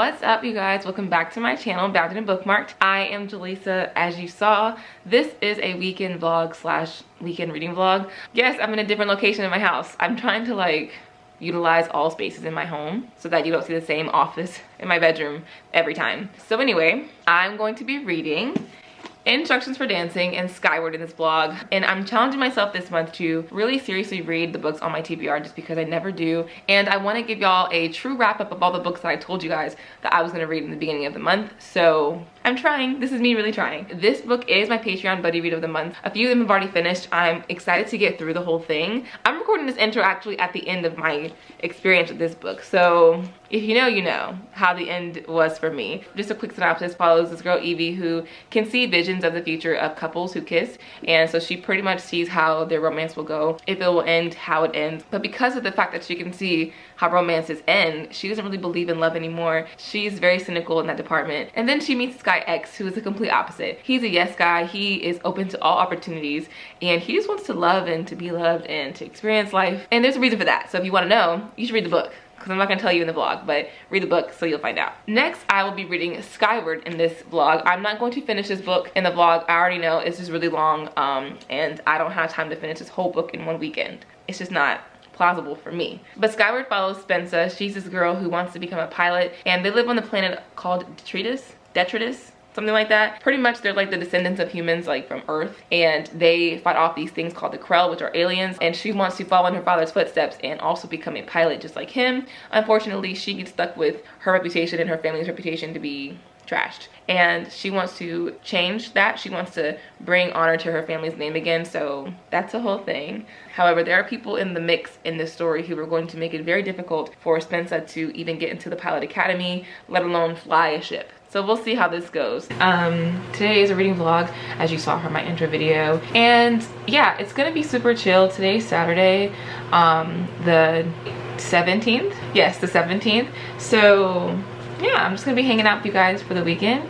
What's up, you guys? Welcome back to my channel, Bounded and Bookmarked. I am Jaleesa. As you saw, this is a weekend vlog slash weekend reading vlog. Yes, I'm in a different location in my house. I'm trying to utilize all spaces in my home so that you don't see the same office in my bedroom every time. So anyway, I'm going to be reading Instructions for Dancing and Skyward in this vlog, and I'm challenging myself this month to really seriously read the books on my TBR just because I never do, and I want to give y'all a true wrap-up of all the books that I told you guys that I was going to read in the beginning of the month. So I'm trying. This is me really trying. This book is my Patreon buddy read of the month. A few of them have already finished. I'm excited to get through the whole thing. I'm recording this intro actually at the end of my experience with this book, so if you know, you know how the end was for me. Just a quick synopsis follows this girl Evie who can see visions of the future of couples who kiss, and so she pretty much sees how their romance will go, if it will end, how it ends. But because of the fact that she can see how romances end, she doesn't really believe in love anymore. She's very cynical in that department. And then she meets this guy X, who is the complete opposite. He's a yes guy. He is open to all opportunities, and he just wants to love and to be loved and to experience life. And there's a reason for that. So if you want to know, you should read the book, because I'm not going to tell you in the vlog, but read the book so you'll find out. Next, I will be reading Skyward in this vlog. I'm not going to finish this book in the vlog. I already know it's just really long, and I don't have time to finish this whole book in one weekend. It's just not plausible for me. But Skyward follows Spencer. She's this girl who wants to become a pilot, and they live on the planet called Detritus, something like that. Pretty much they're like the descendants of humans, like from Earth, and they fight off these things called the Krell, which are aliens, and she wants to follow in her father's footsteps and also become a pilot just like him. Unfortunately, she gets stuck with her reputation and her family's reputation to be trashed, and she wants to change that. She wants to bring honor to her family's name again, so that's a whole thing. However, there are people in the mix in this story who are going to make it very difficult for Spencer to even get into the pilot academy, let alone fly a ship. So we'll see how this goes. Today is a reading vlog, as you saw from my intro video, and yeah, it's gonna be super chill. Today's Saturday, the 17th. Yes, the 17th. So yeah, I'm just gonna be hanging out with you guys for the weekend.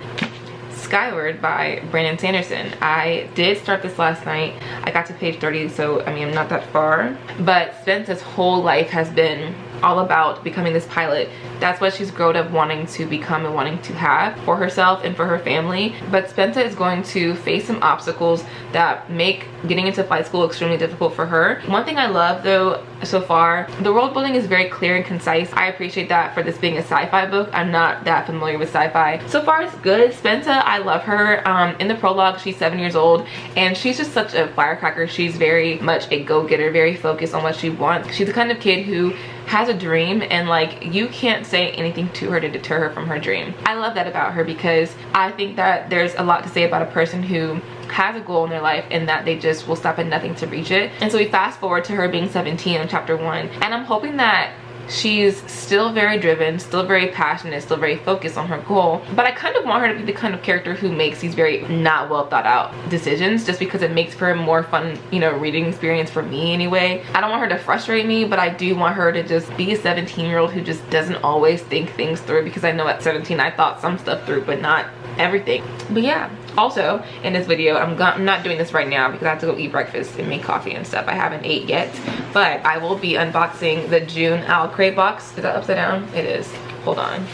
Skyward by Brandon Sanderson. I did start this last night. I got to page 30, so I mean, I'm not that far. But Spencer's whole life has been all about becoming this pilot. That's what she's grown up wanting to become and wanting to have for herself and for her family. But Spencer is going to face some obstacles that make getting into flight school extremely difficult for her. One thing I love though so far, the world building is very clear and concise. I appreciate that for this being a sci-fi book. I'm not that familiar with sci-fi. So far it's good. Spencer, I love her. In the prologue, she's 7 years old, and she's just such a firecracker. She's very much a go-getter, very focused on what she wants. She's the kind of kid who has a dream, and you can't say anything to her to deter her from her dream. I love that about her, because I think that there's a lot to say about a person who has a goal in their life and that they just will stop at nothing to reach it. And so we fast forward to her being 17 in chapter 1, and I'm hoping that she's still very driven, still very passionate, still very focused on her goal. But I kind of want her to be the kind of character who makes these very not well thought out decisions, just because it makes for a more fun, reading experience for me anyway. I don't want her to frustrate me, but I do want her to just be a 17-year-old who just doesn't always think things through, because I know at 17 I thought some stuff through, but not everything. But yeah, also in this video, I'm not doing this right now because I have to go eat breakfast and make coffee and stuff. I haven't ate yet, but I will be unboxing the June Owlcrate box. Is that upside down? It is. Hold on.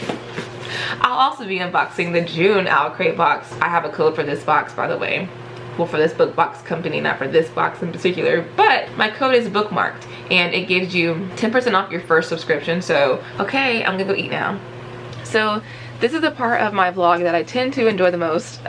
I'll also be unboxing the June Owlcrate box. I have a code for this box, by the way. Well, for this book box company, not for this box in particular, but my code is bookmarked, and it gives you 10% off your first subscription. So okay, I'm gonna go eat now. So this is the part of my vlog that I tend to enjoy the most.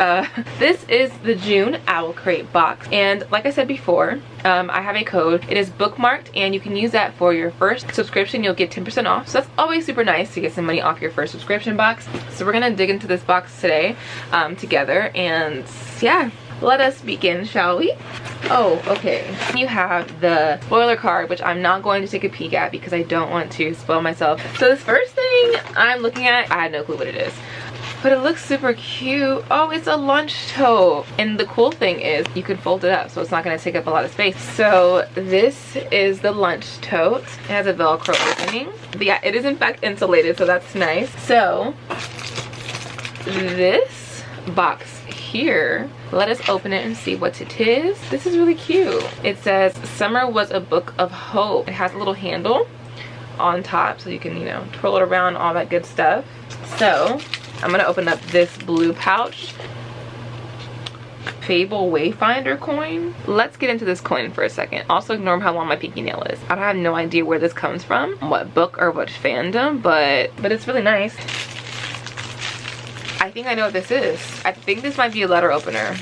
This is the June Owlcrate box, and like I said before, I have a code. It is bookmarked, and you can use that for your first subscription. You'll get 10% off, so that's always super nice to get some money off your first subscription box. So we're gonna dig into this box today together, and yeah, let us begin, shall we? Oh, okay. You have the spoiler card, which I'm not going to take a peek at because I don't want to spoil myself. So this first thing I'm looking at, I had no clue what it is, but it looks super cute. Oh, it's a lunch tote. And the cool thing is you can fold it up, so it's not gonna take up a lot of space. So this is the lunch tote. It has a Velcro opening. But yeah, it is in fact insulated, so that's nice. So this box here, let us open it and see what it is. This is really cute. It says summer was a book of hope. It has a little handle on top so you can, you know, twirl it around, all that good stuff. So I'm gonna open up this blue pouch. Fable Wayfinder coin. Let's get into this coin for a second. Also ignore how long my pinky nail is. I have no idea where this comes from, what book or what fandom, but it's really nice. I think I know what this is. I think this might be a letter opener.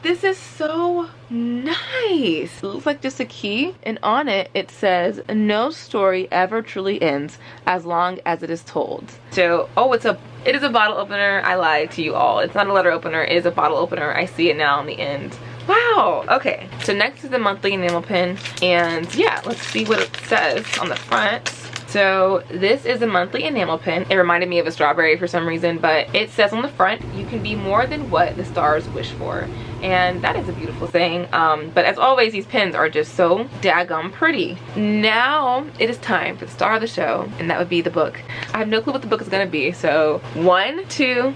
This is so nice. It looks like just a key, and on it it says, no story ever truly ends as long as it is told. So, oh, it is a bottle opener. I lied to you all. It's not a letter opener, it is a bottle opener. I see it now on the end. Wow, okay. So next is the monthly enamel pin, and yeah, let's see what it says on the front. So this is a monthly enamel pin. It reminded me of a strawberry for some reason, but it says on the front, you can be more than what the stars wish for. And that is a beautiful thing. But as always, these pins are just so daggum pretty. Now it is time for the star of the show, and that would be the book. I have no clue what the book is gonna be. So 1, 2,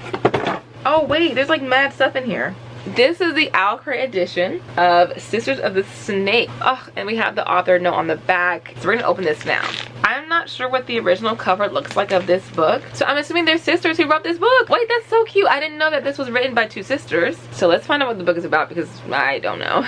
oh wait, there's like mad stuff in here. This is the Owlcrate edition of Sisters of the Snake. Oh, and we have the author note on the back. So we're gonna open this now. I'm not sure what the original cover looks like of this book. So I'm assuming they're sisters who wrote this book. Wait, that's so cute. I didn't know that this was written by 2 sisters. So let's find out what the book is about because I don't know.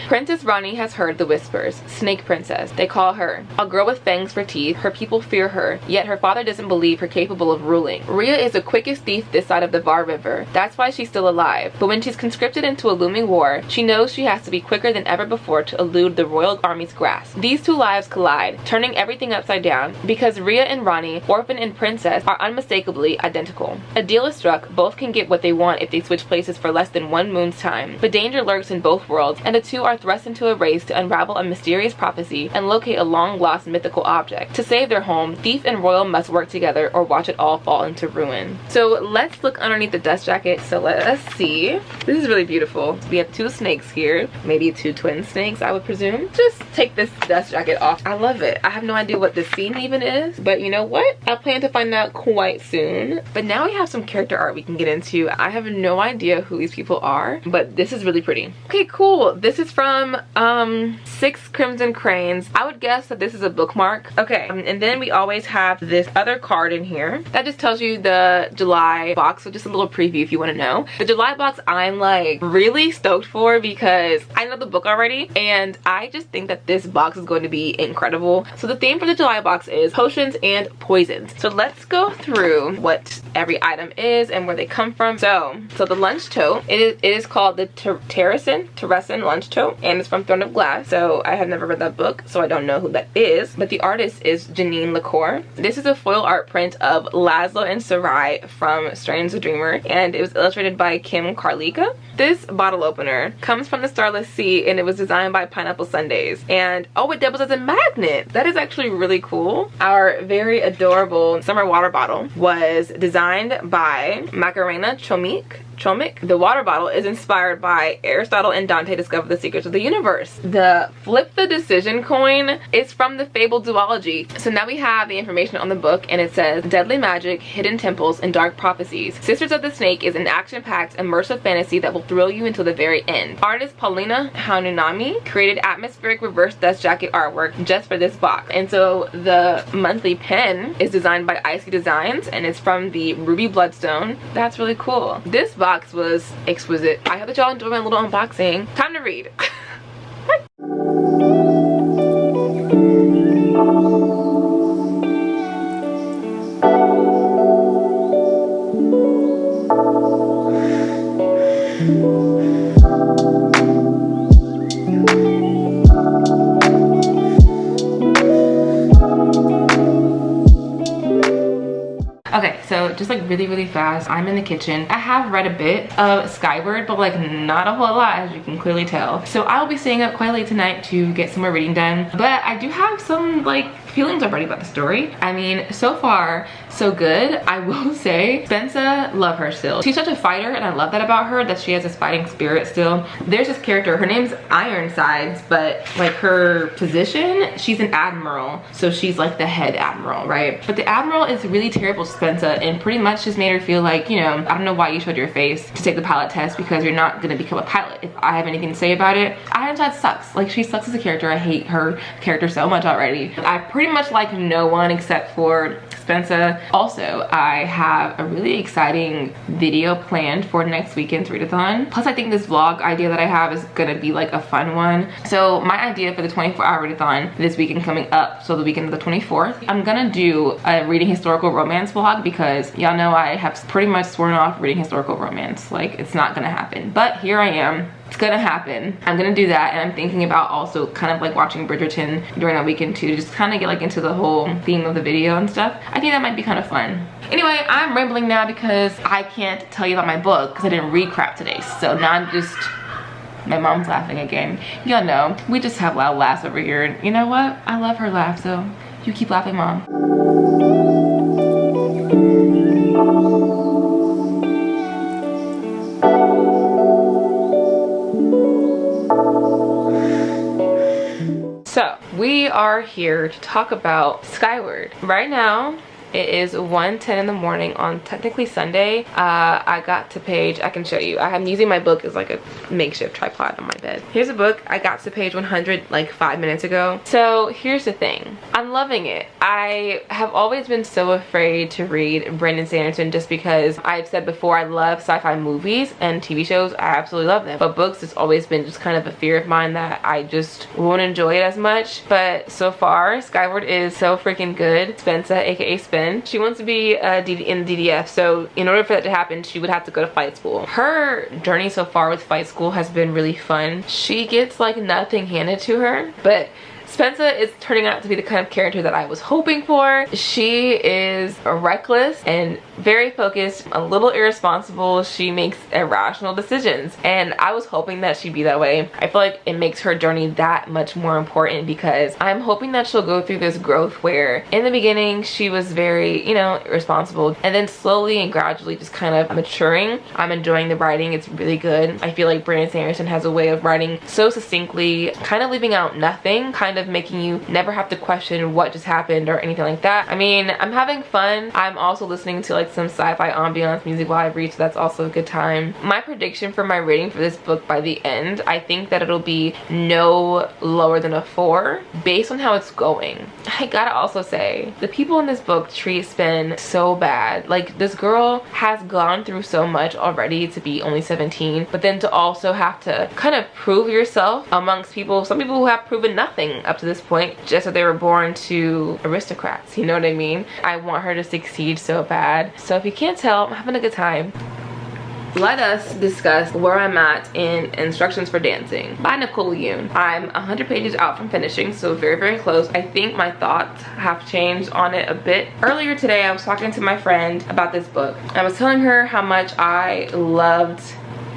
Princess Rani has heard the whispers. Snake Princess, they call her. A girl with fangs for teeth. Her people fear her. Yet her father doesn't believe her capable of ruling. Rhea is the quickest thief this side of the Var River. That's why she's still alive. But when she's conscripted into a looming war, she knows she has to be quicker than ever before to elude the royal army's grasp. These 2 lives collide, turning everything upside down because Rhea and Rani, orphan and princess, are unmistakably identical. A deal is struck. Both can get what they want if they switch places for less than 1 moon's time. But danger lurks in both worlds, and the 2 are thrust into a race to unravel a mysterious prophecy and locate a long-lost mythical object. To save their home, thief and royal must work together or watch it all fall into ruin. So let's look underneath the dust jacket. So let us see. This is really beautiful. We have 2 snakes here, maybe 2 twin snakes, I would presume. Just take this dust jacket off. I love it. I have no idea what this scene even is, but you know what? I plan to find out quite soon. But now we have some character art we can get into. I have no idea who these people are, but this is really pretty. Okay, cool. This is from 6 Crimson Cranes. I would guess that this is a bookmark. Okay, and then we always have this other card in here that just tells you the July box. So just a little preview if you want to know. The July box I'm like really stoked for because I know the book already, and I just think that this box is going to be incredible. So the theme for the July box is potions and poisons. So let's go through what every item is and where they come from. So the lunch tote, it is called the Terrasin lunch tote, and it's from Throne of Glass. So I have never read that book, so I don't know who that is, but the artist is Janine Lacour. This is a foil art print of Laszlo and Sarai from Strange the Dreamer, and it was illustrated by Kim Karlika. This bottle opener comes from the Starless Sea, and it was designed by Pineapple Sundays. And oh, it doubles as a magnet. That is actually really cool. Our very adorable summer water bottle was designed by Macarena Chomik. The water bottle is inspired by Aristotle and Dante discovered the secrets of the universe. The Flip the Decision coin is from the Fable duology. So now we have the information on the book, and it says deadly magic, hidden temples, and dark prophecies. Sisters of the Snake is an action-packed, immersive fantasy that will thrill you until the very end. Artist Paulina Hanunami created atmospheric reverse dust jacket artwork just for this box. And so the monthly pen is designed by Icy Designs, and it's from the Ruby Bloodstone. That's really cool. This box was exquisite. I hope that y'all enjoyed my little unboxing. Time to read. Okay, so just like really fast, I'm in the kitchen. I have read a bit of Skyward, but like not a whole lot, as you can clearly tell. So I'll be staying up quite late tonight to get some more reading done. But I do have some like feelings already about the story. I mean, so far so good. I will say Spensa, love her still. She's such a fighter, and I love that about her, that she has this fighting spirit still. There's this character, her name's Ironsides, but like her position, she's an admiral, so she's like the head admiral, right? But the admiral is really terrible to Spensa, and pretty much just made her feel like, you know, I don't know why you showed your face to take the pilot test, because you're not gonna become a pilot. If I have anything to say about it, Ironsides sucks. Like, she sucks as a character. I hate her character so much already. I pretty pretty much like no one except for Spencer. Also, I have a really exciting video planned for next weekend's readathon. Plus, I think this vlog idea that I have is gonna be like a fun one. So my idea for the 24-hour readathon this weekend coming up, so the weekend of the 24th, I'm gonna do a reading historical romance vlog because y'all know I have pretty much sworn off reading historical romance. Like, it's not gonna happen, but here I am. It's gonna happen. I'm gonna do that, and I'm thinking about also kind of like watching Bridgerton during that weekend too, just kind of get like into the whole theme of the video and stuff. I think that might be kind of fun. Anyway, I'm rambling now because I can't tell you about my book because I didn't read crap today. So now I'm just, my mom's laughing again. Y'all know, we just have loud laughs over here, and you know what? I love her laugh, so you keep laughing, Mom. So we are here to talk about Skyward. Right now it is 1:10 in the morning on technically Sunday. I got to page, I can show you. I'm using my book as like a makeshift tripod on my bed. Here's a book. I got to page 100 like 5 minutes ago. So here's the thing. I'm loving it. I have always been so afraid to read Brandon Sanderson just because I've said before I love sci-fi movies and TV shows. I absolutely love them. But books has always been just kind of a fear of mine that I just won't enjoy it as much. But so far, Skyward is so freaking good. Spencer, aka Spence, she wants to be in the DDF, so in order for that to happen, she would have to go to fight school. Her journey so far with fight school has been really fun. She gets like nothing handed to her, but Spencer is turning out to be the kind of character that I was hoping for. She is reckless and very focused, a little irresponsible. She makes irrational decisions, and I was hoping that she'd be that way. I feel like it makes her journey that much more important because I'm hoping that she'll go through this growth where in the beginning she was very, you know, irresponsible, and then slowly and gradually just kind of maturing. I'm enjoying the writing. It's really good. I feel like Brandon Sanderson has a way of writing so succinctly, kind of leaving out nothing, kind of making you never have to question what just happened or anything like that. I mean, I'm having fun. I'm also listening to like some sci-fi ambiance music while I read, so that's also a good time. My prediction for my rating for this book by the end, I think that it'll be no lower than a 4 based on how it's going. I gotta also say, the people in this book treat Spen so bad. Like, this girl has gone through so much already to be only 17, but then to also have to kind of prove yourself amongst people, some people who have proven nothing up to this point, just that they were born to aristocrats, you know what I mean? I want her to succeed so bad. So if you can't tell, I'm having a good time. Let us discuss where I'm at in Instructions for Dancing by Nicole Yoon. I'm 100 pages out from finishing, so very, very close. I think my thoughts have changed on it a bit. Earlier today, I was talking to my friend about this book. I was telling her how much I loved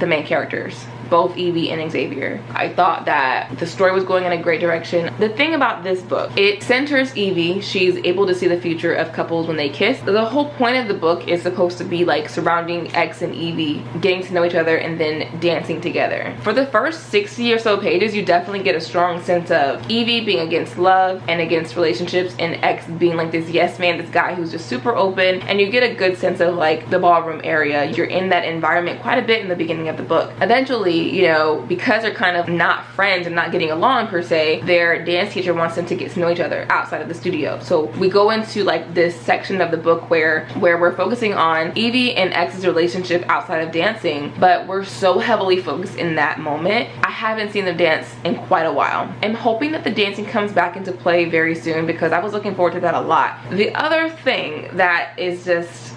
the main characters, both Evie and Xavier. I thought that the story was going in a great direction. The thing about this book, it centers Evie. She's able to see the future of couples when they kiss. The whole point of the book is supposed to be like surrounding X and Evie, getting to know each other and then dancing together. For the first 60 or so pages, you definitely get a strong sense of Evie being against love and against relationships, and X being like this yes man, this guy who's just super open, and you get a good sense of like the ballroom area. You're in that environment quite a bit in the beginning of the book. Eventually, you know, because they're kind of not friends and not getting along per se, their dance teacher wants them to get to know each other outside of the studio. So we go into like this section of the book where we're focusing on Evie and X's relationship outside of dancing, but we're so heavily focused in that moment. I haven't seen them dance in quite a while. I'm hoping that the dancing comes back into play very soon because I was looking forward to that a lot. The other thing that is just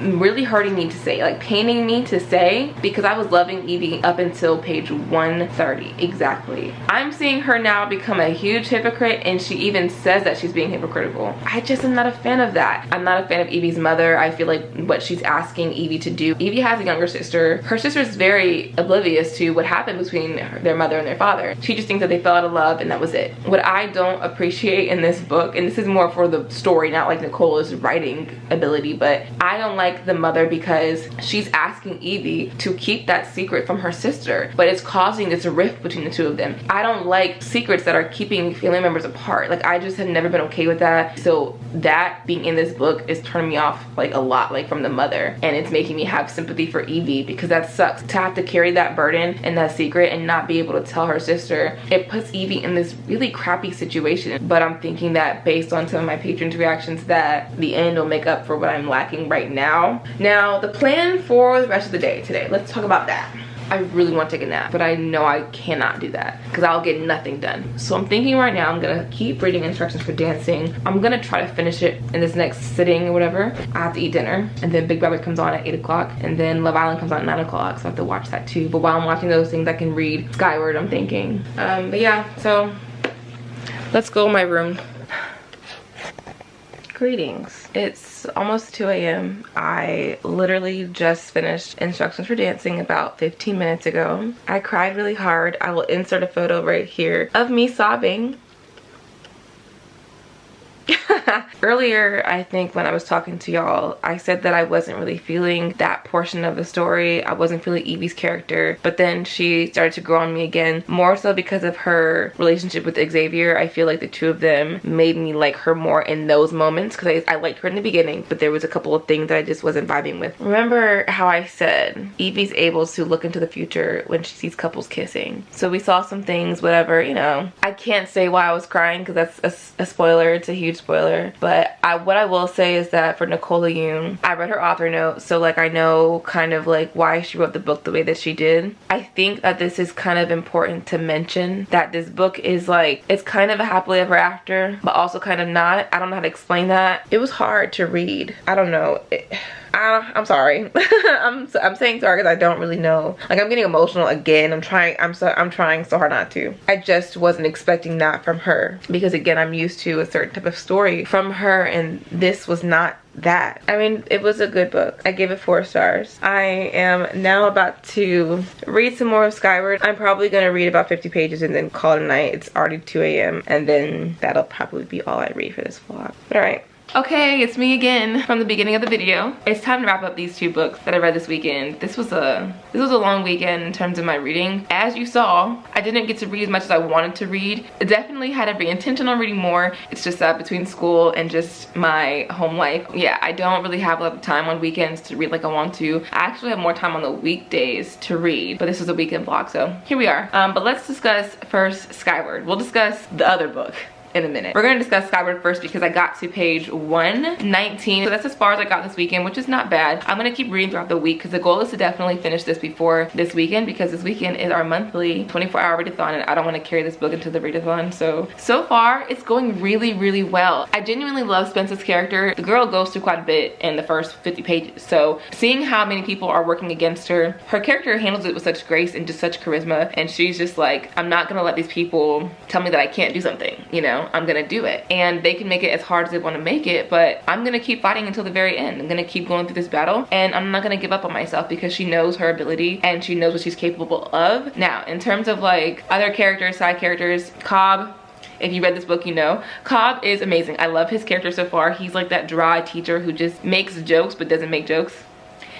really hurting me to say, like paining me to say, because I was loving Evie up until page 130 exactly. I'm seeing her now become a huge hypocrite, and she even says that she's being hypocritical. I just am not a fan of that. I'm not a fan of Evie's mother. I feel like what she's asking Evie to do. Evie has a younger sister. Her sister's very oblivious to what happened between their mother and their father. She just thinks that they fell out of love and that was it. What I don't appreciate in this book, and this is more for the story, not like Nicole's writing ability, but I don't like like the mother because she's asking Evie to keep that secret from her sister, but it's causing this rift between the two of them. I don't like secrets that are keeping family members apart. Like, I just have never been okay with that. So that being in this book is turning me off like a lot, like from the mother, and it's making me have sympathy for Evie because that sucks to have to carry that burden and that secret and not be able to tell her sister. It puts Evie in this really crappy situation, but I'm thinking that based on some of my patrons' reactions that the end will make up for what I'm lacking right now. Now, the plan for the rest of the day today, let's talk about that. I really want to take a nap, but I know I cannot do that because I'll get nothing done. So I'm thinking right now I'm gonna keep reading instructions for dancing. I'm gonna try to finish it in this next sitting or whatever. I have to eat dinner, and then Big Brother comes on at 8 o'clock, and then Love Island comes on at 9 o'clock, so I have to watch that too. But while I'm watching those things, I can read Skyward, I'm thinking. But yeah, so let's go in my room. Greetings. It's almost 2 a.m. I literally just finished instructions for dancing about 15 minutes ago. I cried really hard. I will insert a photo right here of me sobbing. Earlier, I think when I was talking to y'all, I said that I wasn't really feeling that portion of the story. I wasn't feeling Evie's character, but then she started to grow on me again, more so because of her relationship with Xavier. I feel like the two of them made me like her more in those moments because I liked her in the beginning, but there was a couple of things that I just wasn't vibing with. Remember how I said Evie's able to look into the future when she sees couples kissing? So we saw some things, whatever, you know. I can't say why I was crying because that's a spoiler. It's a huge spoiler, but what I will say is that for Nicola Yoon, I read her author note, so like I know kind of like why she wrote the book the way that she did. I think that this is kind of important to mention that this book is like, it's kind of a happily ever after, but also kind of not. I don't know how to explain that. It was hard to read. I don't know. I'm sorry. I'm saying sorry because I don't really know. Like, I'm getting emotional again. I'm trying so hard not to. I just wasn't expecting that from her because again, I'm used to a certain type of story from her, and this was not that. I mean, it was a good book. I gave it 4 stars. I am now about to read some more of Skyward. I'm probably gonna read about 50 pages and then call it a night. It's already 2 a.m. and then that'll probably be all I read for this vlog. But all right. Okay, it's me again from the beginning of the video. It's time to wrap up these 2 books that I read this weekend. This was a long weekend in terms of my reading. As you saw, I didn't get to read as much as I wanted to read. I definitely had every intention on reading more. It's just that between school and just my home life, yeah, I don't really have a lot of time on weekends to read like I want to. I actually have more time on the weekdays to read, but this was a weekend vlog, so here we are. But let's discuss first Skyward. We'll discuss the other book in a minute. We're gonna discuss Skyward first because I got to page 119. So that's as far as I got this weekend, which is not bad. I'm gonna keep reading throughout the week because the goal is to definitely finish this before this weekend because this weekend is our monthly 24-hour readathon and I don't want to carry this book into the readathon. So far it's going really, really well. I genuinely love Spence's character. The girl goes through quite a bit in the first 50 pages. So seeing how many people are working against her, her character handles it with such grace and just such charisma, and she's just like, I'm not gonna let these people tell me that I can't do something, you know? I'm gonna do it, and they can make it as hard as they want to make it, but I'm gonna keep fighting until the very end. I'm gonna keep going through this battle, and I'm not gonna give up on myself because she knows her ability and she knows what she's capable of. Now, in terms of like other characters, side characters, Cobb, if you read this book, you know Cobb is amazing. I love his character so far. He's like that dry teacher who just makes jokes but doesn't make jokes.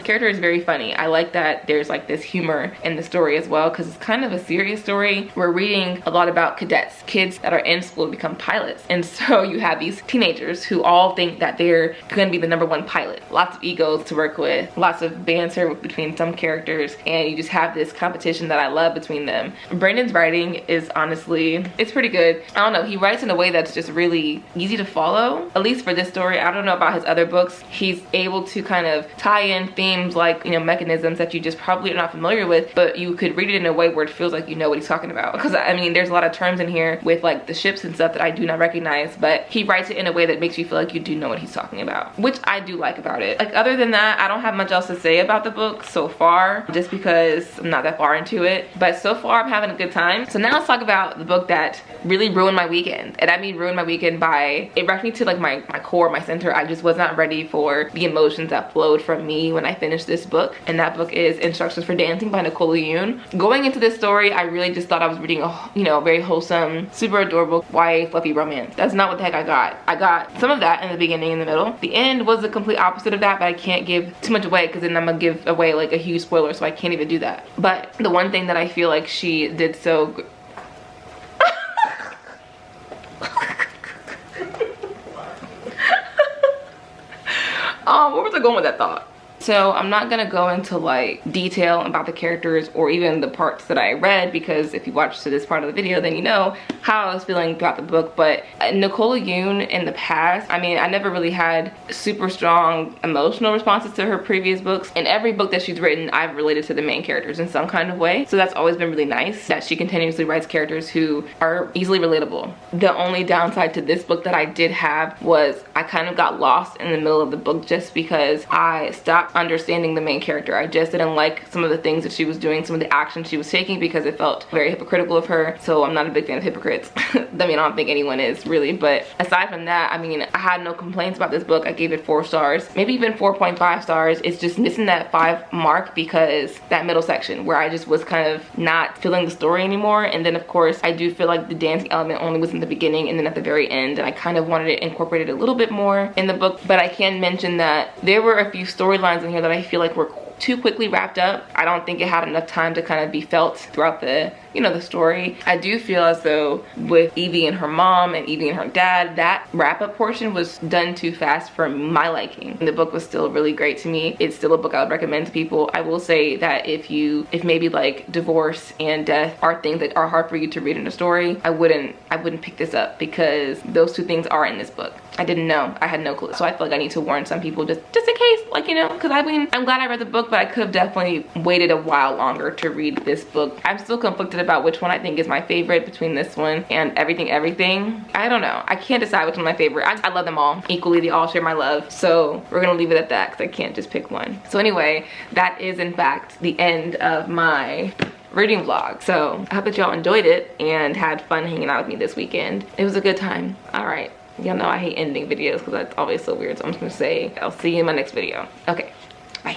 Character is very funny. I like that there's like this humor in the story as well because it's kind of a serious story. We're reading a lot about cadets, kids that are in school to become pilots, and so you have these teenagers who all think that they're gonna be the #1 pilot. Lots of egos to work with, lots of banter between some characters, and you just have this competition that I love between them. Brandon's writing is honestly, it's pretty good. I don't know, he writes in a way that's just really easy to follow, at least for this story. I don't know about his other books. He's able to kind of tie in themes like, you know, mechanisms that you just probably are not familiar with, but you could read it in a way where it feels like you know what he's talking about. Because I mean, there's a lot of terms in here with like the ships and stuff that I do not recognize, but he writes it in a way that makes you feel like you do know what he's talking about, which I do like about it. Like, other than that, I don't have much else to say about the book so far, just because I'm not that far into it, but so far I'm having a good time. So now let's talk about the book that really ruined my weekend. And I mean ruined my weekend by, it wrecked me to like my core, my center. I just was not ready for the emotions that flowed from me when I finished this book, and that book is Instructions for Dancing by Nicole Yoon. Going into this story, I really just thought I was reading a, you know, very wholesome, super adorable YA fluffy romance. That's not what the heck I got. I got some of that in the beginning and the middle. The end was the complete opposite of that, but I can't give too much away because then I'm gonna give away like a huge spoiler, so I can't even do that. But the one thing that I feel like she did so good. Where was I going with that thought? So I'm not gonna go into like detail about the characters or even the parts that I read, because if you watched to this part of the video, then you know how I was feeling about the book. But Nicole Yoon in the past, I mean, I never really had super strong emotional responses to her previous books. In every book that she's written, I've related to the main characters in some kind of way. So that's always been really nice that she continuously writes characters who are easily relatable. The only downside to this book that I did have was I kind of got lost in the middle of the book just because I stopped understanding the main character. I just didn't like some of the things that she was doing, some of the actions she was taking, because it felt very hypocritical of her. So I'm not a big fan of hypocrites. I mean, I don't think anyone is really, but aside from that, I mean, I had no complaints about this book. I gave it 4 stars, maybe even 4.5 stars. It's just missing that 5 mark because that middle section where I just was kind of not feeling the story anymore. And then of course, I do feel like the dancing element only was in the beginning and then at the very end, and I kind of wanted it incorporated a little bit more in the book. But I can mention that there were a few storylines in here that I feel like were too quickly wrapped up. I don't think it had enough time to kind of be felt throughout the, you know, the story. I do feel as though with Evie and her mom and Evie and her dad, that wrap-up portion was done too fast for my liking. And the book was still really great to me. It's still a book I would recommend to people. I will say that if maybe like divorce and death are things that are hard for you to read in a story, I wouldn't pick this up, because those 2 things are in this book. I didn't know. I had no clue. So I feel like I need to warn some people just in case, like, you know, because I mean, I'm glad I read the book, but I could have definitely waited a while longer to read this book. I'm still conflicted about which one I think is my favorite between this one and Everything Everything. I don't know. I can't decide which one my favorite. I love them all equally. They all share my love. So we're gonna leave it at that because I can't just pick one. So anyway, that is in fact the end of my reading vlog. So I hope that y'all enjoyed it and had fun hanging out with me this weekend. It was a good time. All right. Y'all know I hate ending videos because that's always so weird. So I'm just gonna say I'll see you in my next video. Okay, bye.